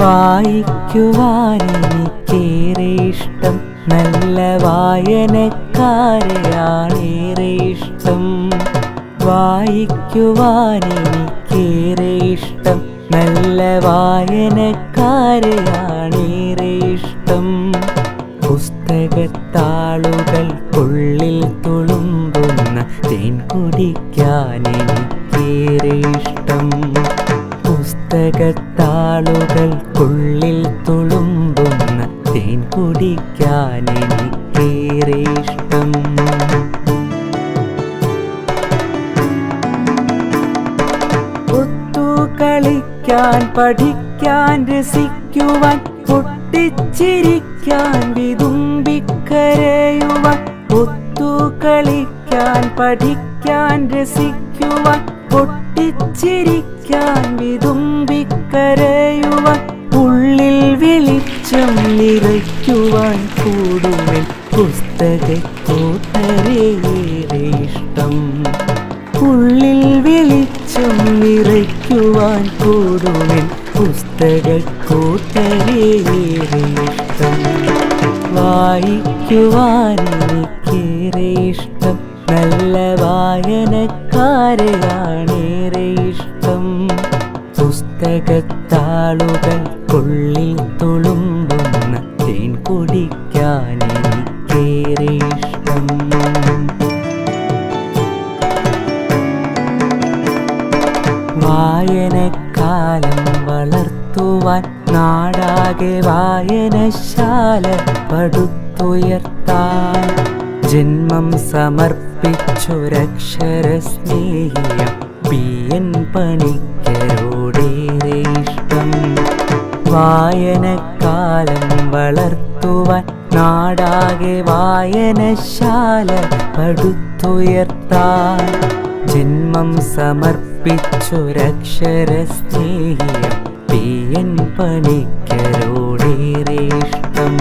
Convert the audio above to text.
വായിക്കുവാനെനിക്കേറെ ഇഷ്ടം, നല്ല വായനക്കാരെയാണേറെ ഇഷ്ടം. വായിക്കുവാനെനിക്കേറെ ഇഷ്ടം, നല്ല വായനക്കാരെയാണേറെ ഇഷ്ടം. പുസ്തകത്താളുകൾക്കുള്ളിൽ തുളുമ്പുന്ന തേൻ കുടിക്കാനെനിക്കേറെ ഇഷ്ടം. പുസ്തകത്താളുകൾക്കുള്ളിൽ തുളുമ്പുന്ന തേൻ കുടിക്കാനെനിക്കേറെ ഇഷ്ടം. ഒത്തുകളിക്കാൻ, പഠിക്കാൻ, രസിക്കുവാൻ, പൊട്ടിച്ചിരിക്കാൻ, വിതുമ്പിക്കരയുവാൻ. ഒത്തുകളിക്കാൻ, പഠിക്കാൻ, രസിക്കുവാൻ, പൊട്ടിച്ചിരിക്കാൻ, വിതുമ്പിക്കരയുവാൻ. ഉള്ളിൽ വെളിച്ചം നിറയ്ക്കുവാൻ കൂടുമെൻ പുസ്തകക്കൂട്ടരേറെ ഇഷ്ടം. ഉള്ളിൽ വെളിച്ചം നിറയ്ക്കുവാൻ കൂടുമെൻ പുസ്തകക്കൂട്ടരേറെ ഇഷ്ടം. വായിക്കുവാനെനിക്കേറെ ഇഷ്ടം, നല്ല വായനക്കാരെയാണേറെ ഇഷ്ടം. പുസ്തകത്താളുകൾക്കുള്ളിൽ തുളുമ്പുന്ന തേൻ കുടിക്കാനെനിക്കേറെ ഇഷ്ടം. വായനക്കാലം വളർത്തുവാൻ നാടാകെ വായനശാല പടുത്തുയർത്താൻ. ജന്മം സമർപ്പിച്ചൊരക്ഷരസ്നേഹിയം PN പണിക്കരോടേറെ ഇഷ്ടം. വായനക്കാലം വളർത്തുവാൻ നാടാകെ വായനശാല പടുത്തുയർത്താൻ. ജന്മം സമർപ്പിച്ചൊരക്ഷരസ്നേഹിയം PN പണിക്കരോടേറെ ഇഷ്ടം.